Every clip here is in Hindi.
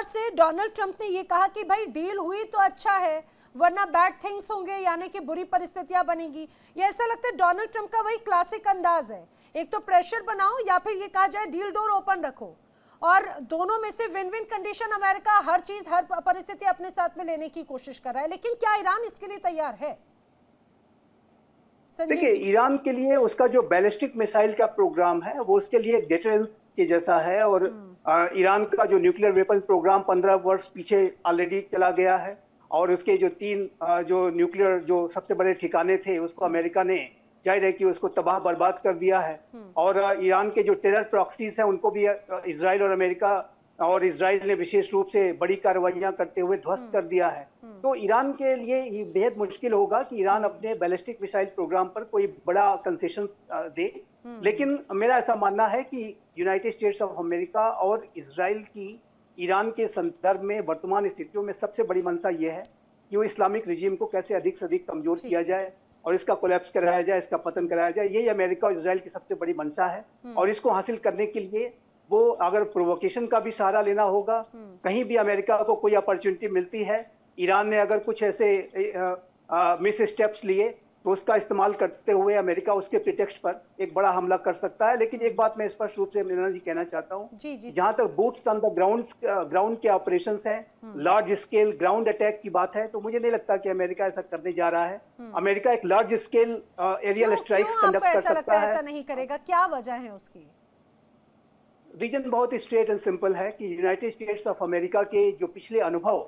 से डोनाल्ड ट्रंप ने ये कहा कि भाई डील हुई तो अच्छा है, वरना बैड थिंग्स होंगे, यानी कि बुरी परिस्थितियां बनेंगी। ये ऐसा लगता है डोनाल्ड ट्रंप का वही क्लासिक अंदाज है, एक तो प्रेशर बनाओ या फिर ये कहा जाए डील डोर ओपन रखो, और दोनों में से विन विन कंडीशन अमेरिका हर चीज हर परिस्थिति अपने साथ में लेने की कोशिश कर रहा है। लेकिन क्या ईरान इसके लिए तैयार है? देखिए, ईरान के लिए उसका जो बैलिस्टिक मिसाइल का प्रोग्राम है वो उसके लिए डेटरेंस के जैसा है, और ईरान का जो न्यूक्लियर वेपन प्रोग्राम 15 वर्ष पीछे ऑलरेडी चला गया है, और उसके जो 3 जो न्यूक्लियर जो सबसे बड़े ठिकाने थे उसको अमेरिका ने जाहिर है कि उसको तबाह बर्बाद कर दिया है। और ईरान के जो टेरर प्रॉक्सीज हैं उनको भी इजराइल और अमेरिका और इजराइल ने विशेष रूप से बड़ी कार्रवाइयां करते हुए ध्वस्त कर दिया है। तो ईरान के लिए ये बेहद मुश्किल होगा कि ईरान अपने बैलिस्टिक मिसाइल प्रोग्राम पर कोई बड़ा कंसेशन दे। लेकिन मेरा ऐसा मानना है कि यूनाइटेड स्टेट्स ऑफ अमेरिका और इजराइल की ईरान के संदर्भ में वर्तमान स्थितियों में सबसे बड़ी मंशा ये है कि वो इस्लामिक रिजीम को कैसे अधिक से अधिक कमजोर किया जाए और इसका कोलैप्स कराया जाए, इसका पतन कराया जाए। यही अमेरिका और इजराइल की सबसे बड़ी मंशा है, और इसको हासिल करने के लिए वो अगर प्रोवोकेशन का भी सहारा लेना होगा, कहीं भी अमेरिका को कोई अपॉर्चुनिटी मिलती है, ईरान ने अगर कुछ ऐसे मिस स्टेप्स लिए तो उसका इस्तेमाल करते हुए अमेरिका उसके प्रिटेक्स्ट पर एक बड़ा हमला कर सकता है। लेकिन एक बात मैं स्पष्ट रूप से मीना जी कहना चाहता हूँ, जहां तक बूट्स ऑन द ग्राउंड के ऑपरेशंस हैं, लार्ज स्केल ग्राउंड अटैक की बात है, तो मुझे नहीं लगता कि अमेरिका ऐसा करने जा रहा है। अमेरिका एक large scale aerial strikes conduct कर सकता है। ऐसा नहीं करेगा, क्या वजह है उसकी? रीजन बहुत स्ट्रेट एंड सिंपल है कि यूनाइटेड स्टेट्स ऑफ अमेरिका के जो पिछले अनुभव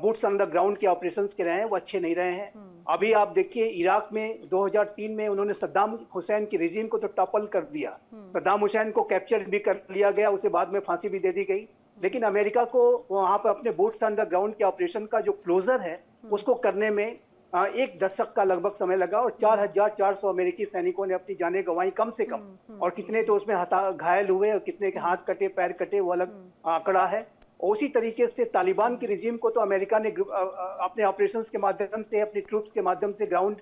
बूट्स ऑन द ग्राउंड के ऑपरेशंस के रहे हैं वो अच्छे नहीं रहे हैं। अभी आप देखिए, इराक में 2003 में उन्होंने सद्दाम हुसैन की रिजीम को तो टॉपल कर दिया, सद्दाम हुसैन को कैप्चर भी कर लिया गया, उसे बाद में फांसी भी दे दी गई। लेकिन अमेरिका को वहां पर अपने बूट्स ऑन द ग्राउंड के ऑपरेशन का जो क्लोजर है उसको करने में 1 दशक का लगभग समय लगा, और 4400 अमेरिकी सैनिकों ने अपनी जानें गंवाई कम से कम, और कितने तो उसमें घायल हुए और कितने के हाथ कटे पैर कटे वो अलग आंकड़ा है। उसी तरीके से तालिबान की रिजीम को तो अमेरिका ने अपने ऑपरेशंस के माध्यम से, अपनी ट्रूप्स के माध्यम से, ग्राउंड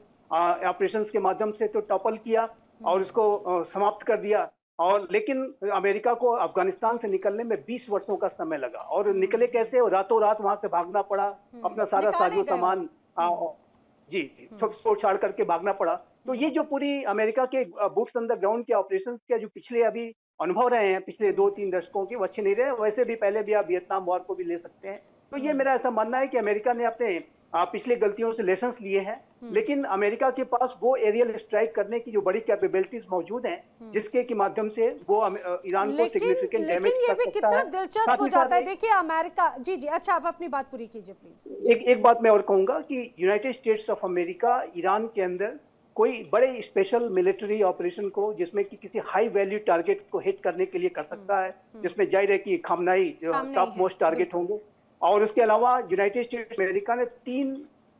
ऑपरेशंस के माध्यम से तो टॉपल किया और उसको समाप्त कर दिया। और लेकिन अमेरिका को अफगानिस्तान से निकलने में 20 वर्षों का समय लगा, और निकले कैसे? रातों रात वहां से भागना पड़ा, अपना सारा साजो सामान छोड़ छाड़ करके भागना पड़ा। तो ये जो पूरी अमेरिका के बूट्स ऑन द ग्राउंड के ऑपरेशंस के जो पिछले अभी अनुभव रहे हैं पिछले 2-3 दशकों के, वो अच्छे नहीं रहे। वैसे भी पहले भी आप वियतनाम वॉर को भी ले सकते हैं। तो ये मेरा ऐसा मानना है कि अमेरिका ने अपने पिछले गलतियों से लेसन्स लिए हैं, लेकिन अमेरिका के पास वो एरियल स्ट्राइक करने की जो बड़ी कैपेबिलिटीज मौजूद हैं, जिसके के माध्यम से वो ईरान को सिग्निफिकेंट डैमेज कर सकता है। लेकिन ये भी कितना दिलचस्प हो जाता है। देखिए अमेरिका, जी अच्छा आप अपनी बात पूरी कीजिए प्लीज। एक बात मैं और कहूंगा कि United states of America Iran के अंदर कोई बड़े स्पेशल मिलिट्री ऑपरेशन को, जिसमें कि किसी हाई वैल्यू टारगेट को हिट करने के लिए कर सकता है, जिसमें जाहिर है कि खामनाई टॉप मोस्ट टारगेट होंगे। और उसके अलावा यूनाइटेड स्टेट्स अमेरिका ने 3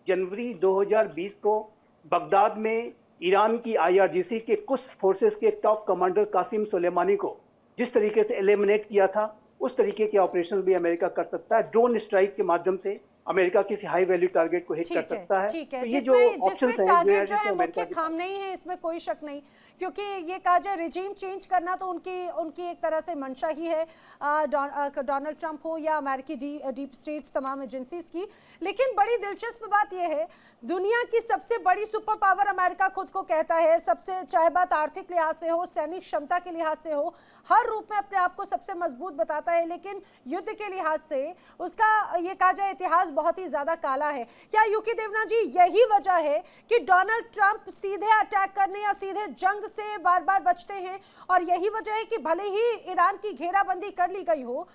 जनवरी 2020 को बगदाद में ईरान की IRGC के कुछ फोर्सेस के टॉप कमांडर कासिम सुलेमानी को जिस तरीके से एलिमिनेट किया था, उस तरीके के ऑपरेशन भी अमेरिका कर सकता है। ड्रोन स्ट्राइक के माध्यम से अमेरिका किसी हाई वैल्यू टारगेट को हिट कर सकता है। तो ये जो ऑप्शंस हैं, टारगेट जो है मुख्य खाम नहीं है, इसमें कोई शक नहीं, क्योंकि ये कहा जाए रिजीम चेंज करना तो उनकी एक तरह से मंशा ही है, डोनाल्ड ट्रंप हो या अमेरिकी डीप स्टेट्स तमाम एजेंसीज की। लेकिन बड़ी दिलचस्प बात यह है, दुनिया की सबसे बड़ी सुपर पावर अमेरिका खुद को कहता है, सबसे चाहे बात आर्थिक लिहाज से हो, सैनिक क्षमता के लिहाज से हो, हर रूप में अपने आप को सबसे मजबूत बताता है, लेकिन युद्ध के लिहाज से उसका ये कहा जाए इतिहास बहुत ही ज्यादा काला है। क्या यूकी देवना जी यही वजह है कि डोनाल्ड ट्रंप सीधे अटैक करने या सीधे जंग से बार बार बचते हैं, और यही वजह है कि भले ही ईरान की घेराबंदी कर ली गई हो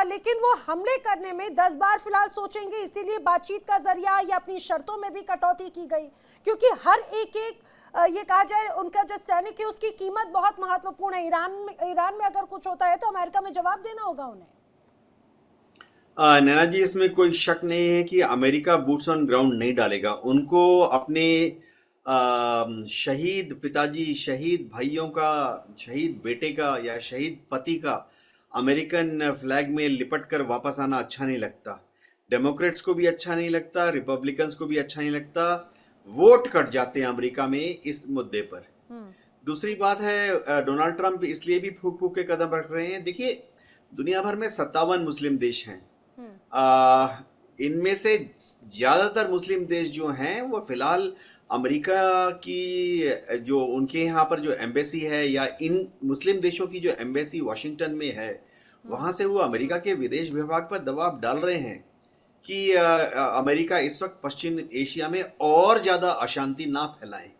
लेकिन वो हमले करने में 10 बार फिलहाल सोचेंगे, इसीलिए बातचीत का जरिया या अपनी शर्तों में भी कटौती की गई, क्योंकि हर एक ये कहा जाए उनका जो सैनिक है उसकी कीमत बहुत महत्वपूर्ण है। ईरान में अगर कुछ होता है तो अमेरिका में जवाब देना होगा उन्हें। नैना जी, इसमें कोई शक नहीं है कि अमेरिका बूट्स ऑन ग्राउंड नहीं डालेगा। उनको अपने शहीद पिताजी, शहीद भाइयों का, शहीद बेटे का या शहीद पति का अमेरिकन फ्लैग में लिपट कर वापस आना अच्छा नहीं लगता। डेमोक्रेट्स को भी अच्छा नहीं लगता, रिपब्लिकन्स को भी अच्छा नहीं लगता। वोट कट जाते हैं अमेरिका में इस मुद्दे पर। दूसरी बात है, डोनाल्ड ट्रंप इसलिए भी फूक फूक के कदम रख रहे हैं। देखिए, दुनिया भर में 57 मुस्लिम देश हैं इनमें से ज्यादातर मुस्लिम देश जो हैं वो फिलहाल अमेरिका की जो उनके यहाँ पर जो एम्बेसी है या इन मुस्लिम देशों की जो एम्बेसी वॉशिंगटन में है, वहां से वो अमेरिका के विदेश विभाग पर दबाव डाल रहे हैं कि अमेरिका इस वक्त पश्चिम एशिया में और ज्यादा अशांति ना फैलाए।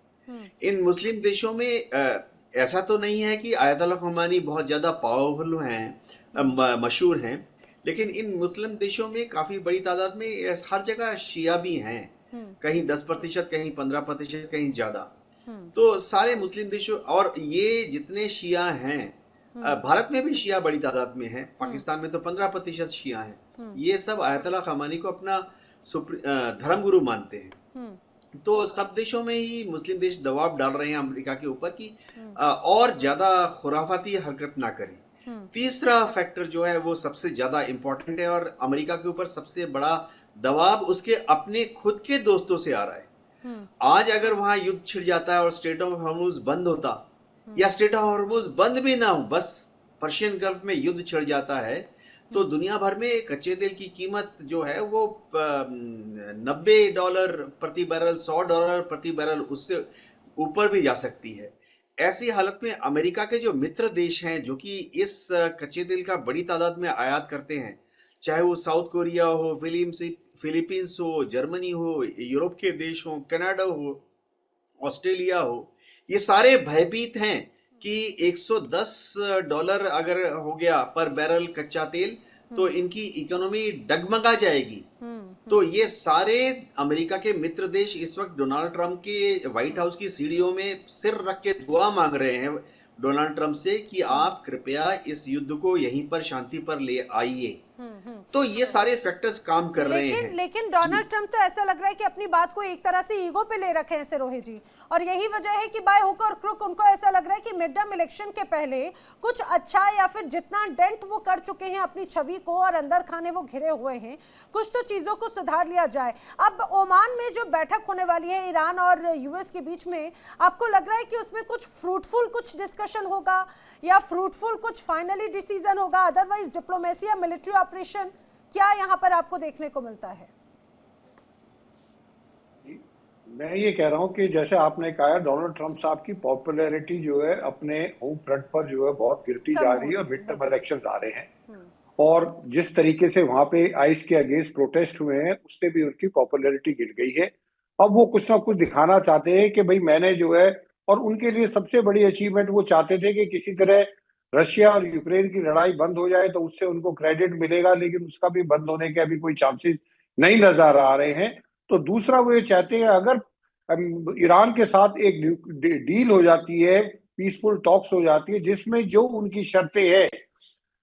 इन मुस्लिम देशों में ऐसा तो नहीं है कि आयतुल्लाह ख़ुमैनी बहुत ज्यादा पावरफुल हैं, मशहूर हैं, लेकिन इन मुस्लिम देशों में काफी बड़ी तादाद में हर जगह शिया भी हैं, कहीं 10%, कहीं 15%, कहीं ज्यादा। तो सारे मुस्लिम देशों, और ये जितने शिया हैं, भारत में भी शिया बड़ी तादाद में है, पाकिस्तान में तो 15% शिया हैं, ये सब आयतुल्लाह ख़ुमैनी को अपना धर्मगुरु मानते हैं। तो सब देशों में ही मुस्लिम देश दबाव डाल रहे हैं अमेरिका के ऊपर कि और ज्यादा खुराफाती हरकत ना करें। तीसरा फैक्टर जो है वो सबसे ज्यादा इंपॉर्टेंट है और अमेरिका के ऊपर सबसे बड़ा दबाव उसके अपने खुद के दोस्तों से आ रहा है। आज अगर वहां युद्ध छिड़ जाता है और स्ट्रेट ऑफ हॉर्मुज बंद होता, या स्ट्रेट ऑफ हॉर्मुज बंद भी ना हो, बस पर्शियन गल्फ में युद्ध छिड़ जाता है, तो दुनिया भर में कच्चे तेल की कीमत जो है वो $90 प्रति बैरल, $100 प्रति बैरल, उससे ऊपर भी जा सकती है। ऐसी हालत में अमेरिका के जो मित्र देश हैं जो कि इस कच्चे तेल का बड़ी तादाद में आयात करते हैं, चाहे वो साउथ कोरिया हो, फिलीपींस हो, जर्मनी हो, यूरोप के देश हो, कनाडा हो, ऑस्ट्रेलिया हो, ये सारे भयभीत हैं कि $110 अगर हो गया पर बैरल कच्चा तेल तो इनकी इकोनॉमी डगमगा जाएगी। तो ये सारे अमेरिका के मित्र देश इस वक्त डोनाल्ड ट्रंप के व्हाइट हाउस की सीढ़ियों में सिर रख के दुआ मांग रहे हैं डोनाल्ड ट्रंप से कि आप कृपया इस युद्ध को यहीं पर शांति पर ले आइए। तो ये सारे फैक्टर्स काम कर रहे हैं। लेकिन डोनाल्ड ट्रंप तो ऐसा लग रहा है कि अपनी बात को एक तरह से ईगो पे ले रखे हैं सिरोही जी, और यही वजह है कि बाय हुक और क्रुक उनको ऐसा लग रहा है कि मिड टर्म इलेक्शन के पहले कुछ अच्छा, या फिर जितना डेंट वो कर चुके हैं अपनी छवि को और अंदर खाने वो घिरे हुए हैं, कुछ तो चीजों को सुधार लिया जाए। अब ओमान में जो बैठक होने वाली है ईरान और यूएस के बीच में, आपको लग रहा है कि उसमें कुछ फ्रूटफुल कुछ डिस्कशन होगा या फ्रूटफुल कुछ फाइनली डिसीजन होगा? अदरवाइज डिप्लोमेसी या मिलिट्री ऑपरेशन क्या यहाँ पर आपको देखने को मिलता है? मैं ये कह रहा हूँ कि जैसे आपने कहा, डोनाल्ड ट्रंप साहब की पॉपुलैरिटी जो है अपने होम फ्रंट पर जो है बहुत गिरती जा रही है और मिड टर्म इलेक्शन आ रहे हैं, और जिस तरीके से वहां पे आइस के अगेंस्ट प्रोटेस्ट हुए हैं उससे भी उनकी पॉपुलैरिटी गिर गई है। अब वो कुछ ना कुछ दिखाना चाहते हैं कि भाई मैंने जो है, और उनके लिए सबसे बड़ी अचीवमेंट वो चाहते थे कि किसी तरह रशिया और यूक्रेन की लड़ाई बंद हो जाए तो उससे उनको क्रेडिट मिलेगा, लेकिन उसका भी बंद होने के अभी कोई चांसेस नहीं नजर आ रहे हैं। तो दूसरा वो ये चाहते हैं अगर ईरान के साथ एक डील हो जाती है, पीसफुल टॉक्स हो जाती है, जिसमें जो उनकी शर्तें है,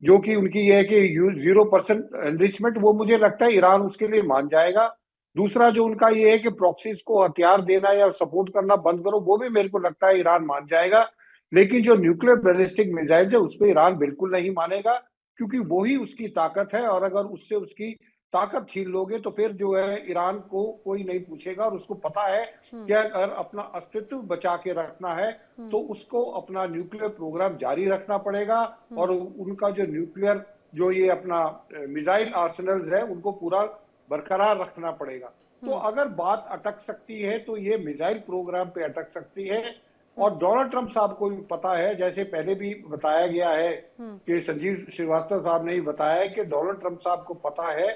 जो कि उनकी ये है कि 0% एनरिचमेंट, वो मुझे लगता है ईरान उसके लिए मान जाएगा। दूसरा जो उनका ये है कि प्रॉक्सीज को हथियार देना या सपोर्ट करना बंद करो, वो भी मेरे को लगता है ईरान मान जाएगा। लेकिन जो न्यूक्लियर बैलिस्टिक मिसाइल है उस पर ईरान बिल्कुल नहीं मानेगा, क्योंकि वही उसकी ताकत है, और अगर उससे उसकी ताकत छीन लोगे तो फिर जो है ईरान को कोई नहीं पूछेगा, और उसको पता है कि अगर अपना अस्तित्व बचा के रखना है तो उसको अपना न्यूक्लियर प्रोग्राम जारी रखना पड़ेगा, और उनका जो न्यूक्लियर जो ये अपना मिसाइल आर्सेनल्स है उनको पूरा बरकरार रखना पड़ेगा। तो अगर बात अटक सकती है तो ये मिसाइल प्रोग्राम पे अटक सकती है। और डोनाल्ड ट्रंप साहब को भी पता है, जैसे पहले भी बताया गया है कि संजीव श्रीवास्तव साहब ने ही बताया है कि डोनाल्ड ट्रंप साहब को पता है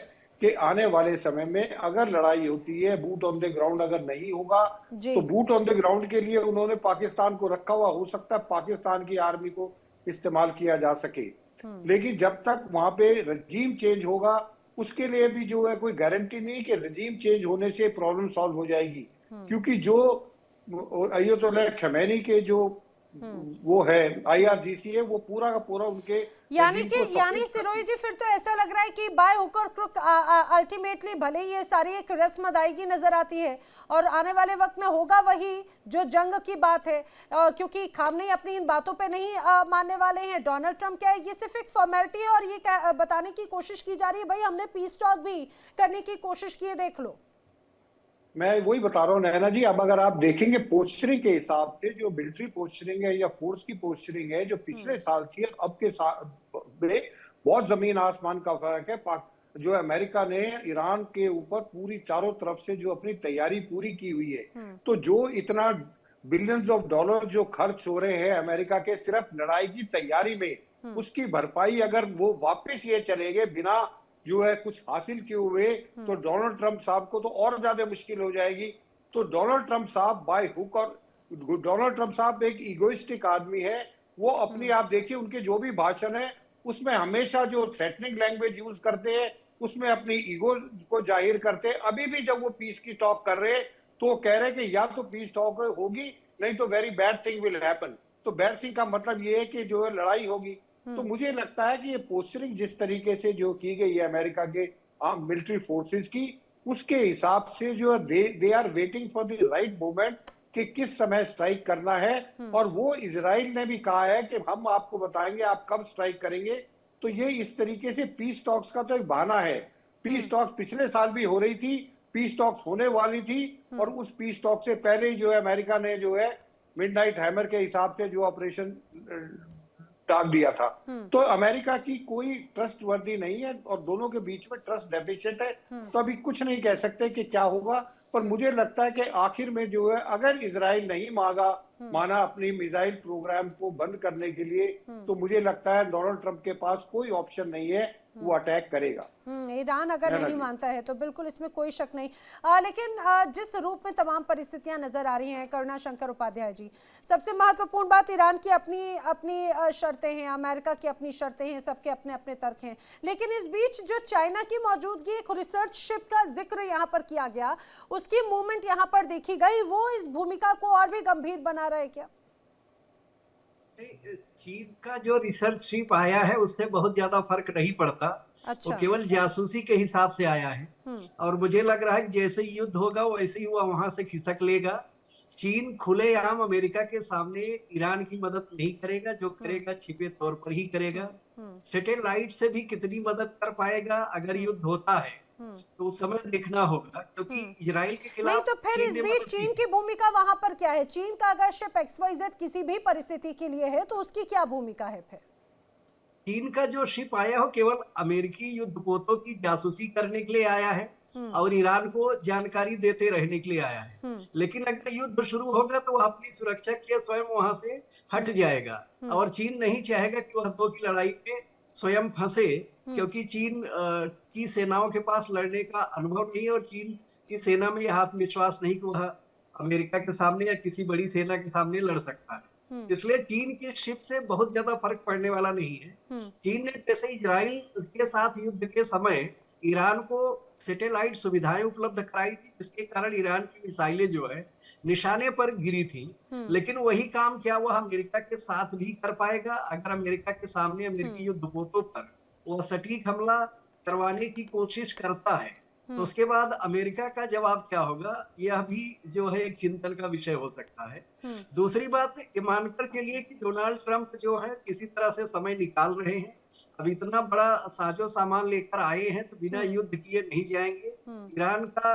कि आने वाले समय में अगर लड़ाई होती है, बूट ऑन द ग्राउंड अगर नहीं होगा, तो बूट ऑन द ग्राउंड के लिए उन्होंने पाकिस्तान को रखा हुआ, हो सकता है पाकिस्तान की आर्मी को इस्तेमाल किया जा सके। लेकिन जब तक वहां पे रजीम चेंज होगा, उसके लिए भी जो है कोई गारंटी नहीं कि रजीम चेंज होने से प्रॉब्लम सॉल्व हो जाएगी, क्योंकि जो अयतुल्लाह खमैनी के जो वो है IRGC है, वो पूरा का पूरा उनके यानी सिरोही जी, फिर तो ऐसा लग रहा है कि बाय हुक और क्रुक अल्टीमेटली भले ही ये सारी एक रस्म अदायगी नजर आती है और आने वाले वक्त में होगा वही जो जंग की बात है, क्योंकि खामनेई अपनी इन बातों पे नहीं मानने वाले हैं। डोनाल्ड ट्रंप क्या है, ये सिर्फ एक फॉर्मेलिटी है और ये बताने की कोशिश की जा रही है भाई हमने पीस टॉक भी करने की कोशिश की है, देख लो। मैं वही बता रहा हूँ नैना जी, अब अगर आप देखेंगे पोस्चरिंग के हिसाब से, जो मिलिट्री पोस्चरिंग है या फोर्स की पोस्चरिंग है जो पिछले साल की अब के साल में बहुत जमीन आसमान का फर्क है। जो अमेरिका ने ईरान के ऊपर पूरी चारों तरफ से जो अपनी तैयारी पूरी की हुई है, तो जो इतना बिलियंस ऑफ डॉलर जो खर्च हो रहे हैं अमेरिका के सिर्फ लड़ाई की तैयारी में, उसकी भरपाई अगर वो वापस ये चले गए बिना जो है कुछ हासिल किए हुए, तो डोनाल्ड ट्रंप साहब को तो और ज्यादा मुश्किल हो जाएगी। तो डोनाल्ड ट्रंप साहब बाय हुक और डोनाल्ड ट्रंप साहब एक इगोइस्टिक आदमी है। वो अपनी, आप देखिए उनके जो भी भाषण है उसमें हमेशा जो थ्रेटनिंग लैंग्वेज यूज करते हैं, उसमें अपनी ईगो को जाहिर करते हैं। अभी भी जब वो पीस की टॉक कर रहे हैं तो वो कह रहे हैं कि या तो पीस टॉक होगी, नहीं तो very bad thing will happen. तो बैड थिंग का मतलब ये है कि जो है लड़ाई होगी। तो मुझे लगता है कि ये पोस्टरिंग जिस तरीके से जो की गई है अमेरिका के मिलिट्री फोर्सेस की, उसके हिसाब से जो they are waiting for the right moment कि किस समय स्ट्राइक करना है। और वो इजराइल ने भी कहा है कि हम आपको बताएंगे आप कब स्ट्राइक करेंगे। तो ये इस तरीके से पीस टॉक्स का तो एक बहाना है। पीस टॉक्स पिछले साल भी हो रही थी, पीस टॉक्स होने वाली थी, और उस पीस टॉक से पहले ही जो है अमेरिका ने जो है मिडनाइट हैमर के हिसाब से जो ऑपरेशन टांग दिया था। तो अमेरिका की कोई ट्रस्ट वर्दी नहीं है और दोनों के बीच में ट्रस्ट डेफिसिट है। तो अभी कुछ नहीं कह सकते कि क्या होगा, पर मुझे लगता है कि आखिर में जो है अगर इजराइल नहीं माना अपनी मिसाइल प्रोग्राम को बंद करने के लिए, तो मुझे लगता है डोनाल्ड ट्रंप के पास कोई ऑप्शन नहीं है, वो अटैक करेगा। ईरान अगर नहीं मानता है तो बिल्कुल इसमें कोई शक नहीं। लेकिन जिस रूप में तमाम परिस्थितियां नजर आ रही हैं करुणा शंकर उपाध्याय जी, सबसे महत्वपूर्ण बात ईरान की अपनी शर्तें हैं, अमेरिका की अपनी शर्तें हैं, सबके अपने अपने तर्क हैं। लेकिन इस बीच जो चाइना की मौजूदगी, एक रिसर्च शिप का जिक्र यहाँ पर किया गया, उसकी मूवमेंट यहाँ पर देखी गई, वो इस भूमिका को और भी गंभीर बना रहा है क्या? चीन का जो रिसर्च शिप आया है उससे बहुत ज्यादा फर्क नहीं पड़ता। अच्छा। वो केवल जासूसी के हिसाब से आया है और मुझे लग रहा है कि जैसे युद्ध होगा वैसे ही वो वहां से खिसक लेगा। चीन खुलेआम अमेरिका के सामने ईरान की मदद नहीं करेगा, जो करेगा छिपे तौर पर ही करेगा। सैटेलाइट से भी कितनी मदद कर पाएगा अगर युद्ध होता है तो उस समय देखना होगा, क्योंकि इजराइल के खिलाफ नहीं तो फिर इस बीच चीन की भूमिका वहां पर क्या है? चीन का अगर शिप XYZ किसी भी परिस्थिति के लिए है तो उसकी क्या भूमिका है फिर? चीन का जो शिप आया हो केवल अमेरिकी युद्धपोतों की जासूसी करने के लिए आया है और ईरान को जानकारी देते रहने के लिए आया है। लेकिन अगर युद्ध शुरू होगा तो वह अपनी सुरक्षा के लिए स्वयं वहां से हट जाएगा और चीन नहीं चाहेगा कि वह दो की लड़ाई में स्वयं फंसे, क्योंकि चीन की सेनाओं के पास लड़ने का अनुभव नहीं है और चीन की सेना में यह आत्मविश्वास नहीं कि वह अमेरिका के सामने या किसी बड़ी सेना के सामने लड़ सकता है। इसलिए चीन की शिप से बहुत ज्यादा फर्क पड़ने वाला नहीं है। चीन ने जैसे इजराइल के साथ युद्ध के समय ईरान को सैटेलाइट सुविधाएं उपलब्ध कराई थी, जिसके कारण ईरान की मिसाइलें जो है निशाने पर गिरी थी। लेकिन वही काम क्या वह अमेरिका के साथ भी कर पाएगा? अगर अमेरिका के सामने अमेरिकी युद्धपोतों पर वह सटीक हमला करवाने की कोशिश करता है तो उसके बाद अमेरिका का जवाब क्या होगा, यह भी जो है एक चिंतन का विषय हो सकता है। दूसरी बात ये मानकर चलिए कि डोनाल्ड ट्रंप जो है किसी तरह से समय निकाल रहे हैं। अब इतना बड़ा साजो सामान लेकर आए हैं तो बिना युद्ध किए नहीं जाएंगे। ईरान का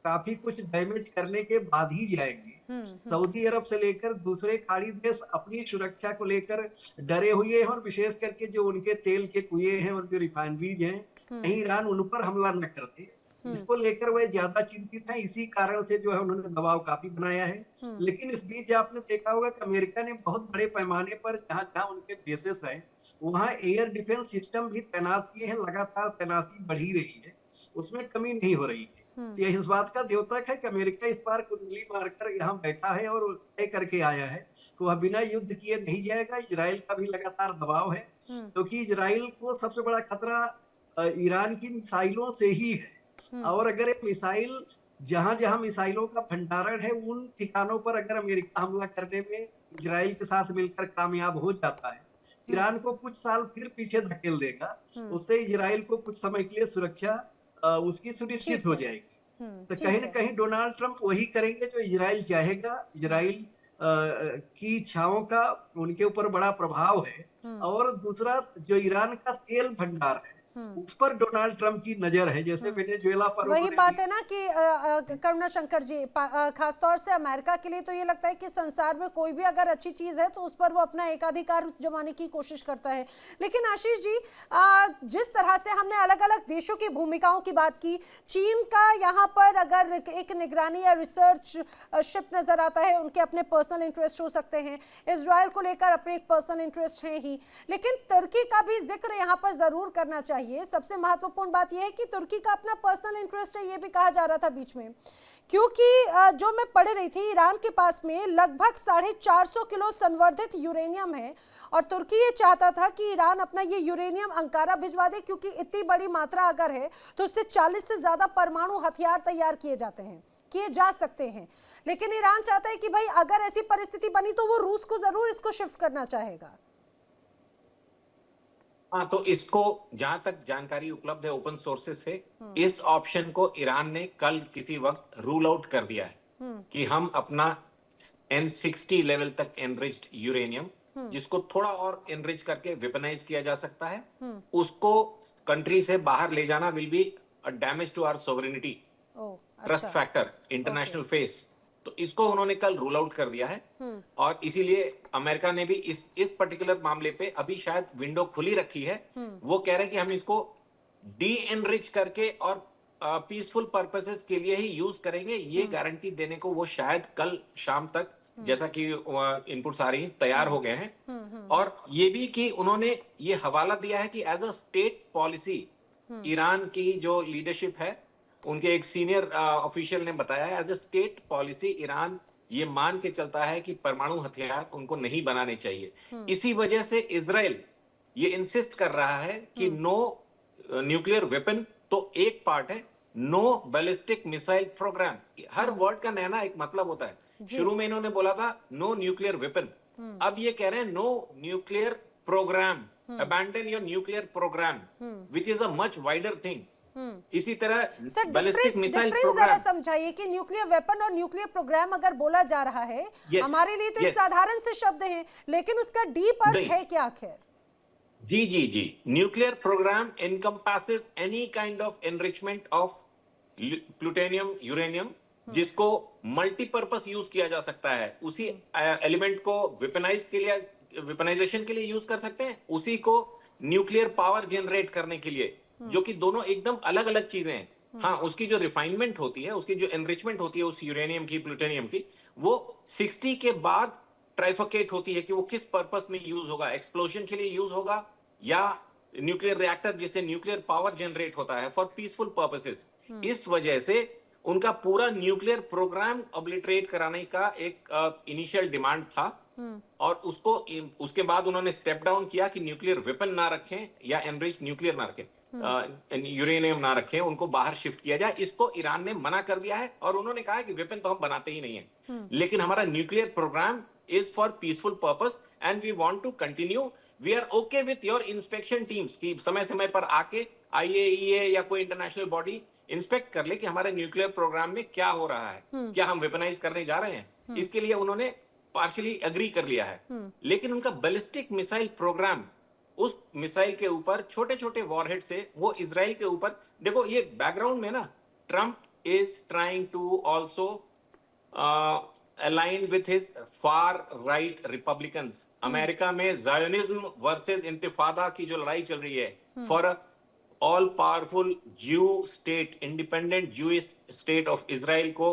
काफी कुछ डैमेज करने के बाद ही जाएंगे। सऊदी अरब से लेकर दूसरे खाड़ी देश अपनी सुरक्षा को लेकर डरे हुए हैं और विशेष करके जो उनके तेल के कुएं हैं और जो रिफाइनरीज हैं, कहीं ईरान उन पर हमला न करते, इसको लेकर वह ज्यादा चिंतित है। इसी कारण से जो है उन्होंने दबाव काफी बनाया है। लेकिन इस बीच आपने देखा होगा कि अमेरिका ने बहुत बड़े पैमाने पर जहां जहां उनके बेसेस है वहां एयर डिफेंस सिस्टम भी तैनात किए हैं। लगातार तैनाती बढ़ी रही है, उसमें कमी नहीं हो रही है। तो यह इस बात का द्योतक है कि अमेरिका इस बार कुंडली मारकर यहाँ बैठा है और तय करके आया है कि वह बिना युद्ध किए नहीं जाएगा। इजराइल का भी लगातार दबाव है, क्योंकि इजराइल को सबसे बड़ा खतरा ईरान की मिसाइलों से ही है। और अगर एक मिसाइल जहां जहां मिसाइलों का भंडारण है उन ठिकानों पर अगर अमेरिका हमला करने में इजराइल के साथ मिलकर कामयाब हो जाता है, ईरान को कुछ साल फिर पीछे धकेल देगा। उससे इजराइल को कुछ समय के लिए सुरक्षा उसकी सुनिश्चित हो जाएगी। तो कहीं ना कहीं डोनाल्ड ट्रंप वही करेंगे जो इजराइल चाहेगा। इजराइल की इच्छाओं का उनके ऊपर बड़ा प्रभाव है। और दूसरा जो ईरान का तेल भंडार है उस पर डोनाल्ड ट्रंप की नजर है, जैसे वेनेजुएला पर वही उन्होंने बात है ना कि करुणा शंकर जी, खासतौर से अमेरिका के लिए तो ये लगता है कि संसार में कोई भी अगर अच्छी चीज है तो उस पर वो अपना एकाधिकार जमाने की कोशिश करता है। लेकिन आशीष जी, जिस तरह से हमने अलग अलग देशों की भूमिकाओं की बात की, चीन का यहाँ पर अगर एक निगरानी या रिसर्च शिप नजर आता है, उनके अपने पर्सनल इंटरेस्ट हो सकते हैं, इजराइल को लेकर अपने एक पर्सनल इंटरेस्ट है ही, लेकिन तुर्की का भी जिक्र यहाँ पर जरूर करना चाहिए। सबसे महत्वपूर्ण बात यह है कि तुर्की का अपना पर्सनल इंटरेस्ट है, ये भी कहा जा रहा था बीच में, क्योंकि जो मैं पढ़ रही थी, ईरान के पास में लगभग 450 किलो संवर्धित यूरेनियम है और तुर्की ये चाहता था कि ईरान अपना ये यूरेनियम अंकारा भिजवा दे, क्योंकि इतनी बड़ी मात्रा अगर है तो उससे 40 से ज्यादा परमाणु हथियार तैयार किए जा सकते हैं। लेकिन ईरान चाहता है कि भाई अगर ऐसी परिस्थिति बनी तो वो रूस को जरूर इसको शिफ्ट करना चाहेगा। हाँ, तो इसको जहां तक जानकारी उपलब्ध है ओपन सोर्सेज से, इस ऑप्शन को ईरान ने कल किसी वक्त रूल आउट कर दिया है कि हम अपना N60 लेवल तक एनरिच्ड यूरेनियम, जिसको थोड़ा और एनरिच करके वेपनाइज किया जा सकता है, उसको कंट्री से बाहर ले जाना will be a damage to our sovereignty, trust factor, international face. तो इसको उन्होंने कल रूल आउट कर दिया है और इसीलिए अमेरिका ने भी इस पर्टिकुलर मामले पे अभी शायद विंडो खुली रखी है। वो कह रहे हैं कि हम इसको डी एनरिच करके और पीसफुल पर्पसेस के लिए ही यूज करेंगे। ये गारंटी देने को वो शायद कल शाम तक, जैसा कि इनपुट्स आ रही हैं, तैयार हो गए हैं। और ये भी कि उन्होंने ये हवाला दिया है कि as a state policy Iran की जो लीडरशिप है, उनके एक सीनियर ऑफिशियल ने बताया है, as a state policy Iran ये मान के चलता है कि परमाणु हथियार उनको नहीं बनाने चाहिए। इसी वजह से इजराइल ये इंसिस्ट कर रहा है कि नो न्यूक्लियर वेपन तो एक पार्ट है, नो बैलिस्टिक मिसाइल प्रोग्राम। हर वर्ड का नया ना एक मतलब होता है। शुरू में इन्होंने बोला था नो न्यूक्लियर वेपन, अब ये कह रहे हैं no nuclear programme, abandon your nuclear programme, which is a much wider thing. इसी तरह बैलिस्टिक मिसाइल प्रोग्राम समझाइए कि न्यूक्लियर वेपन और न्यूक्लियर प्रोग्राम अगर बोला जा रहा है, हमारे लिए तो एक साधारण से शब्द है, लेकिन उसका डीप अर्थ है क्या आखिर? जी, nuclear programme encompasses any kind of enrichment of plutonium, uranium, जिसको मल्टीपर्पस यूज किया जा सकता है। उसी एलिमेंट को वेपनाइजेशन के लिए यूज कर सकते हैं, उसी को न्यूक्लियर पावर जनरेट करने के लिए, जो कि दोनों एकदम अलग अलग चीजें हैं। हाँ, उसकी जो रिफाइनमेंट होती है, उसकी जो एनरिचमेंट होती है उस यूरेनियम की, प्लूटोनियम की, वो 60 के बाद ट्राइफिकेट होती है कि वो किस पर्पस में यूज होगा, एक्सप्लोजन के लिए यूज होगा या न्यूक्लियर रिएक्टर जिससे न्यूक्लियर पावर जनरेट होता है फॉर पीसफुल पर्पसेस। इस वजह से उनका पूरा न्यूक्लियर प्रोग्राम ऑब्लिटरेट कराने का एक इनिशियल डिमांड था और उसके बाद उन्होंने स्टेप डाउन किया कि न्यूक्लियर वेपन ना रखें या एनरिच न्यूक्लियर ना रखें, यूरेनियम ना रखें, उनको बाहर शिफ्ट किया जाए। इसको ईरान ने मना कर दिया है और उन्होंने कहा है कि वेपन तो हम बनाते ही नहीं है, लेकिन हमारा nuclear programme is for peaceful purpose and we want to continue. We are okay with your inspection teams की समय समय पर आके IAEA या कोई इंटरनेशनल बॉडी इंस्पेक्ट कर ले कि हमारे न्यूक्लियर प्रोग्राम में क्या हो रहा है, क्या हम वेपनाइज करने जा रहे हैं। इसके लिए उन्होंने पार्शियली एग्री कर लिया है। लेकिन उनका बैलिस्टिक मिसाइल प्रोग्राम, उस मिसाइल के ऊपर छोटे छोटे वॉरहेड से वो इजराइल के ऊपर, देखो ये बैकग्राउंड में ना, Trump is trying to also align with his far right Republicans. America में जायोनिज्म वर्सेस इंतिफादा की जो लड़ाई चल रही है, फॉर ऑल पावरफुल ज्यू state, independent Jewish state of Israel को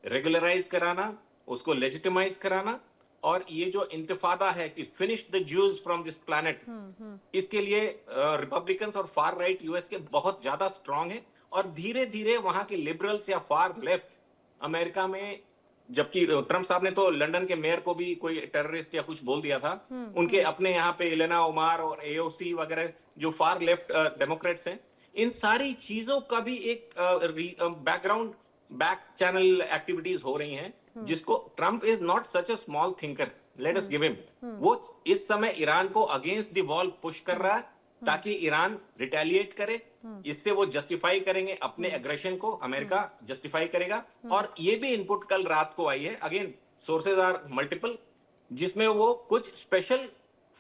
रेगुलराइज कराना, उसको लेजिटिमाइज कराना, और ये जो इंतिफादा है कि finish the Jews from this planet, इसके लिए रिपब्लिकन्स और फार राइट यूएस के बहुत ज्यादा स्ट्रांग है। और धीरे धीरे वहां के लिबरल्स या फार लेफ्ट अमेरिका में, जबकि ट्रंप साहब ने तो लंदन के मेयर को भी कोई टेररिस्ट या कुछ बोल दिया था, उनके अपने यहाँ पे इलेना ओमार और AOC वगैरह जो फार लेफ्ट डेमोक्रेट्स हैं, इन सारी चीजों का भी एक बैकग्राउंड बैक चैनल एक्टिविटीज हो रही हैं, जिसको Trump is not such a small thinker, let us give him. वो इस समय ईरान को अगेंस्ट द वॉल पुश कर रहा है ताकि ईरान रिटेलिएट करे। इससे वो जस्टिफाई करेंगे अपने एग्रेशन को, अमेरिका जस्टिफाई करेगा। और ये भी इनपुट कल रात को आई है, अगेन सोर्सेज आर मल्टीपल, जिसमें वो कुछ स्पेशल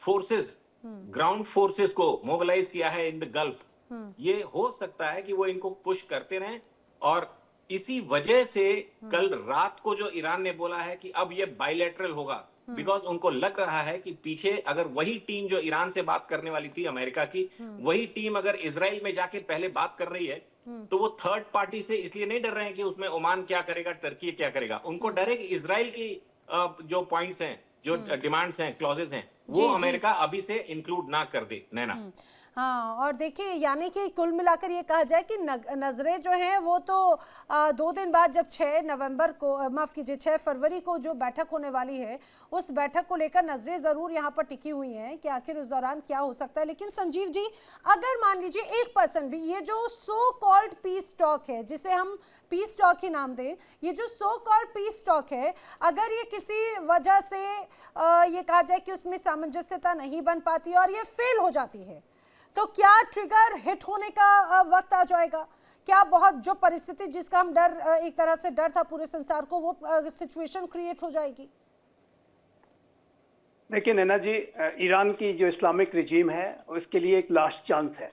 फोर्सेस, ग्राउंड फोर्सेस को मोबिलाइज किया है इन द गल्फ, ये हो सकता है कि वो इनको पुश करते रहें, और इसी वजह से कल रात को जो ईरान ने बोला है कि अब ये बायलैटरल होगा, बिकॉज उनको लग रहा है कि पीछे अगर वही टीम जो ईरान से बात करने वाली थी अमेरिका की, वही टीम अगर इजराइल में जाके पहले बात कर रही है, तो वो थर्ड पार्टी से इसलिए नहीं डर रहे हैं कि उसमें ओमान क्या करेगा, टर्की क्या करेगा। उनको डर है कि इजराइल की जो पॉइंट्स हैं, जो डिमांड्स हैं, क्लॉजेस हैं, वो अमेरिका अभी से इंक्लूड ना कर दे। नैना, हाँ, और देखिए यानी कि कुल मिलाकर ये कहा जाए कि नजरें जो हैं वो तो 2 दिन बाद जब 6 नवंबर को, माफ कीजिए 6 फरवरी को जो बैठक होने वाली है, उस बैठक को लेकर नजरें जरूर यहाँ पर टिकी हुई हैं कि आखिर उस दौरान क्या हो सकता है। लेकिन संजीव जी, अगर मान लीजिए 1% भी ये जो सो कॉल्ड पीस टॉक है, जिसे हम पीस टॉक ही नाम दें, ये जो सो कॉल्ड पीस टॉक है, अगर ये किसी वजह से ये कहा जाए कि उसमें सामंजस्यता नहीं बन पाती और ये फेल हो जाती है, तो क्या ट्रिगर हिट होने का वक्त आ जाएगा? क्या बहुत जो परिस्थिति जिसका हम डर, एक तरह से डर था पूरे संसार को, वो सिचुएशन क्रिएट हो जाएगी? देखिए नैना जी, ईरान की जो इस्लामिक रिजीम है उसके लिए एक लास्ट चांस है।